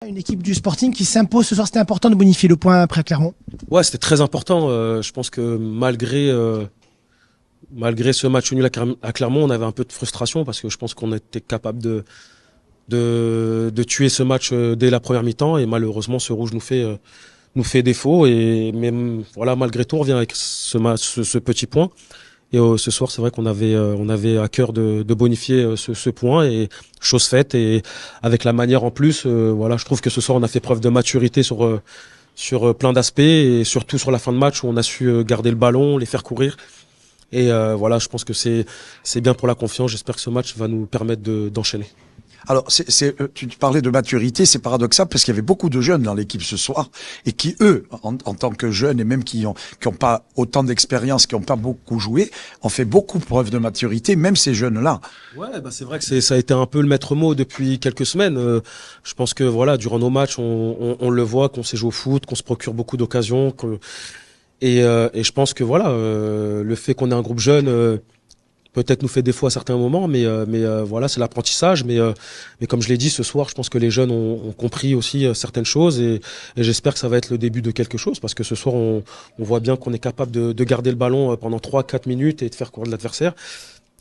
Une équipe du Sporting qui s'impose ce soir, c'était important de bonifier le point après Clermont. Ouais, c'était très important. Je pense que malgré ce match nul à Clermont, on avait un peu de frustration parce que je pense qu'on était capable de tuer ce match dès la première mi-temps et malheureusement ce rouge nous fait défaut et même voilà, malgré tout on revient avec ce petit point. Et ce soir, c'est vrai qu'on avait à cœur de bonifier ce point et chose faite. Et avec la manière en plus, voilà, je trouve que ce soir on a fait preuve de maturité sur plein d'aspects et surtout sur la fin de match où on a su garder le ballon, les faire courir. Et voilà, je pense que c'est bien pour la confiance. J'espère que ce match va nous permettre d'enchaîner. Alors, tu parlais de maturité, c'est paradoxal parce qu'il y avait beaucoup de jeunes dans l'équipe ce soir et qui, eux, en tant que jeunes et même qui ont pas autant d'expérience, qui n'ont pas beaucoup joué, ont fait beaucoup preuve de maturité, même ces jeunes-là. Ouais, bah c'est vrai que ça a été un peu le maître mot depuis quelques semaines. Je pense que voilà, durant nos matchs, on le voit qu'on sait jouer au foot, qu'on se procure beaucoup d'occasions, et je pense que voilà, le fait qu'on ait un groupe jeune. Peut-être nous fait défaut à certains moments, mais voilà, c'est l'apprentissage. Mais comme je l'ai dit ce soir, je pense que les jeunes ont compris aussi certaines choses et j'espère que ça va être le début de quelque chose parce que ce soir, on voit bien qu'on est capable de garder le ballon pendant 3-4 minutes et de faire courir de l'adversaire.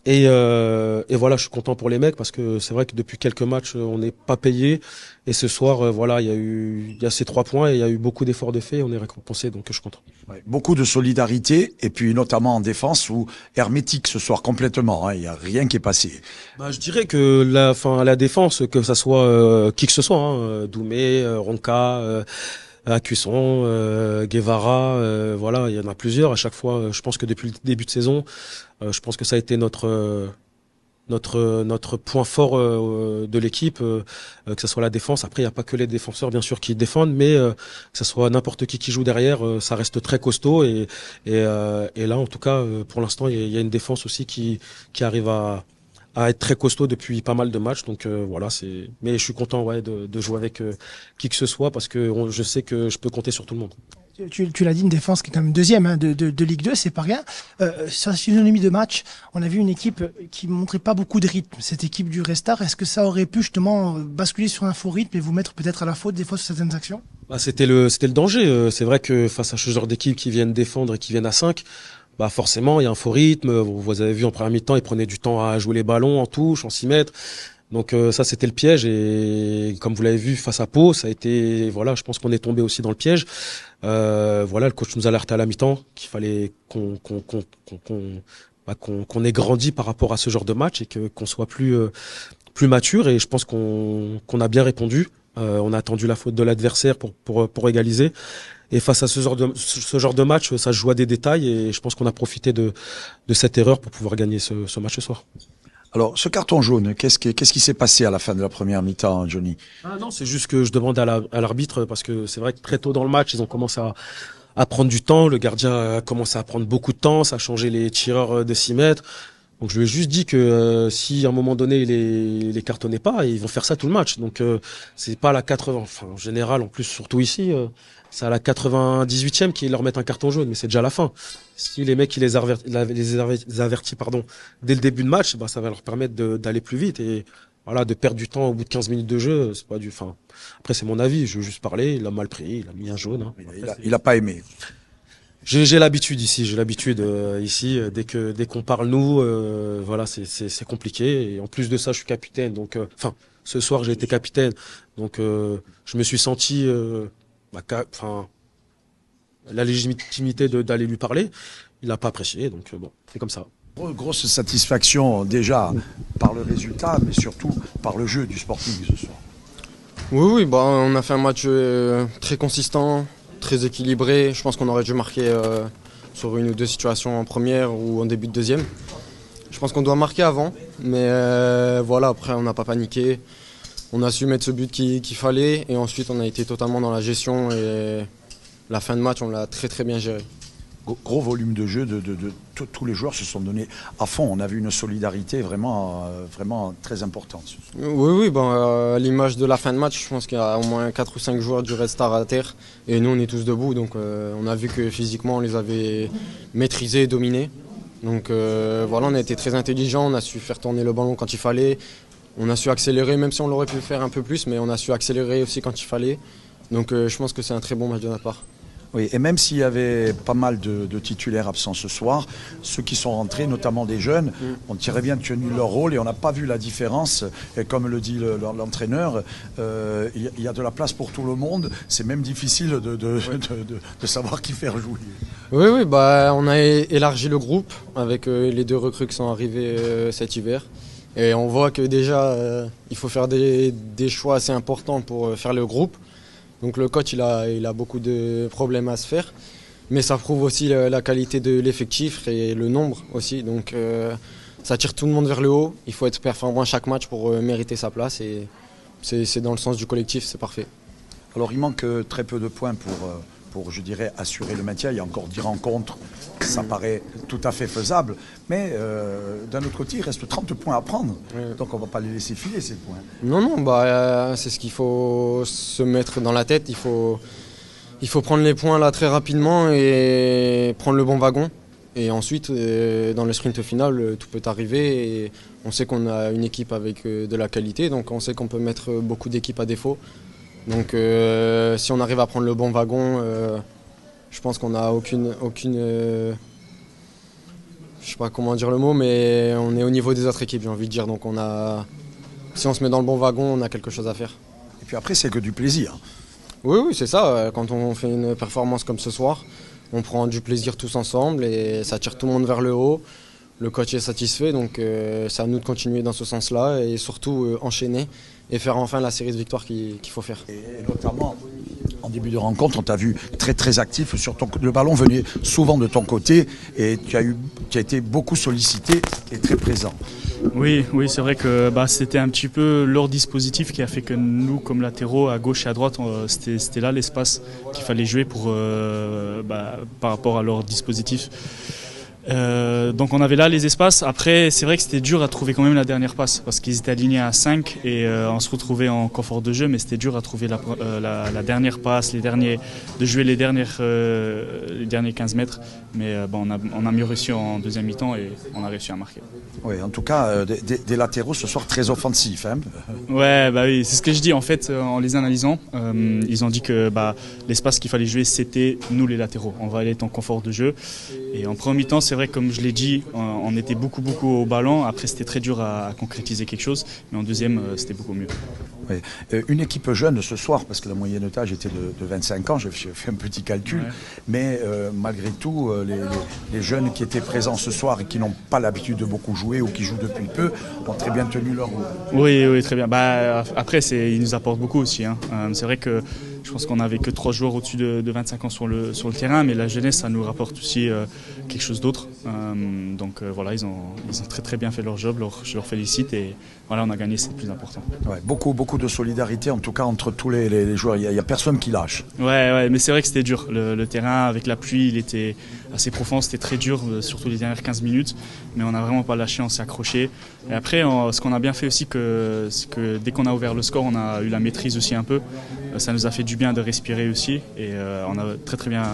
Et voilà, je suis content pour les mecs parce que c'est vrai que depuis quelques matchs, on n'est pas payé. Et ce soir, voilà, il y a ces 3 points et il y a eu beaucoup d'efforts de fait et on est récompensé, donc je suis content. Ouais, beaucoup de solidarité et puis notamment en défense où hermétique ce soir complètement. Hein, il y a rien qui est passé. Bah, je dirais que la défense, que ça soit qui que ce soit, hein, Doumé, Ronca. Cusson, Guevara, voilà, il y en a plusieurs. À chaque fois, je pense que depuis le début de saison, je pense que ça a été notre point fort de l'équipe, que ce soit la défense. Après, il n'y a pas que les défenseurs, bien sûr, qui défendent, mais que ce soit n'importe qui joue derrière, ça reste très costaud. Et là, en tout cas, pour l'instant, il y a une défense aussi qui arrive à être très costaud depuis pas mal de matchs. Donc voilà, mais je suis content ouais, de jouer avec qui que ce soit parce que je sais que je peux compter sur tout le monde. Tu l'as dit, une défense qui est quand même deuxième hein, de Ligue 2, c'est pas rien. Sur la physionomie de match, on a vu une équipe qui montrait pas beaucoup de rythme. Cette équipe du Restart, est-ce que ça aurait pu justement basculer sur un faux rythme et vous mettre peut-être à la faute des fois sur certaines actions? Bah, c'était le danger. C'est vrai que face à ce genre d'équipe qui viennent défendre et qui viennent à 5, bah forcément il y a un faux rythme. Vous avez vu en première mi-temps, ils prenaient du temps à jouer les ballons en touche, en 6 mètres. Donc ça c'était le piège et comme vous l'avez vu face à Pau, ça a été voilà, je pense qu'on est tombé aussi dans le piège. Voilà, le coach nous alertait à la mi-temps qu'il fallait qu'on ait grandi par rapport à ce genre de match et qu'on soit plus mature et je pense qu'on a bien répondu. On a attendu la faute de l'adversaire pour égaliser. Et face à ce genre de match, ça se joue à des détails et je pense qu'on a profité de cette erreur pour pouvoir gagner ce match ce soir. Alors, ce carton jaune, qu'est-ce qui s'est passé à la fin de la première mi-temps, Johnny? Ah non, c'est juste que je demande à l'arbitre parce que c'est vrai que très tôt dans le match, ils ont commencé à prendre du temps. Le gardien a commencé à prendre beaucoup de temps, ça a changé les tireurs de 6 mètres. Donc je lui ai juste dit que si à un moment donné il les cartonnait pas, ils vont faire ça tout le match. Donc c'est pas à la 80, enfin en général en plus surtout ici, c'est à la 98e qu'ils leur mettent un carton jaune, mais c'est déjà la fin. Si les mecs ils les avertis pardon dès le début de match, bah ça va leur permettre d'aller plus vite et voilà de perdre du temps au bout de 15 minutes de jeu, c'est pas du enfin après c'est mon avis, je veux juste parler, il a mal pris, il a mis un jaune hein. Il a pas aimé. J'ai l'habitude ici, ici dès qu'on parle nous, voilà c'est compliqué et en plus de ça je suis capitaine donc enfin ce soir j'ai été capitaine donc je me suis senti enfin la légitimité d'aller lui parler, il n'a pas apprécié donc bon c'est comme ça. Grosse satisfaction déjà par le résultat mais surtout par le jeu du Sporting ce soir. Oui bah on a fait un match très consistant. Très équilibré, je pense qu'on aurait dû marquer sur une ou deux situations en première ou en début de deuxième. Je pense qu'on doit marquer avant, mais voilà, après on n'a pas paniqué. On a su mettre ce but qu'il fallait et ensuite on a été totalement dans la gestion et la fin de match on l'a très bien géré. Gros volume de jeu, tous les joueurs se sont donnés à fond. On a vu une solidarité vraiment très importante. Oui, à l'image de la fin de match, je pense qu'il y a au moins 4 ou 5 joueurs du Red Star à terre et nous on est tous debout. Donc on a vu que physiquement on les avait maîtrisés et dominés. Donc voilà, on a été très intelligents, on a su faire tourner le ballon quand il fallait. On a su accélérer, même si on l'aurait pu faire un peu plus, mais on a su accélérer aussi quand il fallait. Donc je pense que c'est un très bon match de notre part. Oui, et même s'il y avait pas mal de titulaires absents ce soir, ceux qui sont rentrés, notamment des jeunes, ont très bien tenu leur rôle et on n'a pas vu la différence. Et comme le dit l'entraîneur, il y a de la place pour tout le monde. C'est même difficile de savoir qui faire jouer. Oui, bah, on a élargi le groupe avec les 2 recrues qui sont arrivées cet hiver. Et on voit que déjà, il faut faire des choix assez importants pour faire le groupe. Donc le coach, il a beaucoup de problèmes à se faire. Mais ça prouve aussi la qualité de l'effectif et le nombre aussi. Donc ça tire tout le monde vers le haut. Il faut être performant à chaque match pour mériter sa place. Et c'est dans le sens du collectif, c'est parfait. Alors il manque très peu de points pour, je dirais, assurer le maintien. Il y a encore 10 rencontres, ça paraît tout à fait faisable. Mais d'un autre côté, il reste 30 points à prendre. Oui. Donc on ne va pas les laisser filer, ces points. Non, bah, c'est ce qu'il faut se mettre dans la tête. Il faut prendre les points là très rapidement et prendre le bon wagon. Et ensuite, dans le sprint final, tout peut arriver. Et on sait qu'on a une équipe avec de la qualité, donc on sait qu'on peut mettre beaucoup d'équipes à défaut. Donc si on arrive à prendre le bon wagon, je pense qu'on n'a aucune je sais pas comment dire le mot, mais on est au niveau des autres équipes, j'ai envie de dire. Donc si on se met dans le bon wagon, on a quelque chose à faire. Et puis après, c'est que du plaisir. Oui, c'est ça. Quand on fait une performance comme ce soir, on prend du plaisir tous ensemble et ça tire tout le monde vers le haut. Le coach est satisfait, donc c'est à nous de continuer dans ce sens-là et surtout enchaîner et faire enfin la série de victoires qu'il faut faire. Et notamment, en début de rencontre, on t'a vu très très actif. Le ballon venait souvent de ton côté et tu as été beaucoup sollicité et très présent. Oui, c'est vrai que c'était un petit peu leur dispositif qui a fait que nous, comme latéraux, à gauche et à droite, c'était là l'espace qu'il fallait jouer par rapport à leur dispositif. Donc on avait là les espaces. Après, c'est vrai que c'était dur à trouver quand même la dernière passe parce qu'ils étaient alignés à 5 et on se retrouvait en confort de jeu, mais c'était dur à trouver la dernière passe, de jouer les derniers 15 mètres. Mais on a mieux réussi en deuxième mi-temps et on a réussi à marquer. Oui, en tout cas, des latéraux ce soir très offensifs. Hein. Ouais, oui, c'est ce que je dis en fait en les analysant. Ils ont dit que l'espace qu'il fallait jouer, c'était nous les latéraux. On va aller être en confort de jeu. Et en premier mi-temps, c'est vrai, comme je l'ai dit, on était beaucoup au ballon. Après, c'était très dur à concrétiser quelque chose. Mais en deuxième, c'était beaucoup mieux. Oui. Une équipe jeune ce soir, parce que la moyenne d'âge était de 25 ans, j'ai fait un petit calcul. Ouais. Mais malgré tout, les jeunes qui étaient présents ce soir et qui n'ont pas l'habitude de beaucoup jouer ou qui jouent depuis peu, ont très bien tenu leur rôle. Oui, très bien. Après, ils nous apportent beaucoup aussi. Hein. C'est vrai que je pense qu'on n'avait que 3 joueurs au-dessus de 25 ans sur le terrain, mais la jeunesse, ça nous rapporte aussi quelque chose d'autre. Donc voilà, ils ont très bien fait leur job, je leur félicite et voilà, on a gagné, c'est le plus important. Ouais, beaucoup de solidarité en tout cas entre tous les joueurs, il n'y a personne qui lâche. Ouais, mais c'est vrai que c'était dur, le terrain avec la pluie, il était assez profond, c'était très dur, surtout les dernières 15 minutes, mais on n'a vraiment pas lâché, on s'est accroché. Et après, ce qu'on a bien fait aussi, c'est que dès qu'on a ouvert le score, on a eu la maîtrise aussi un peu. Ça nous a fait du bien de respirer aussi et on a très bien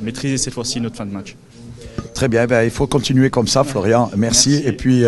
maîtrisé cette fois-ci notre fin de match. Très bien, il faut continuer comme ça, Florian. Merci. Et puis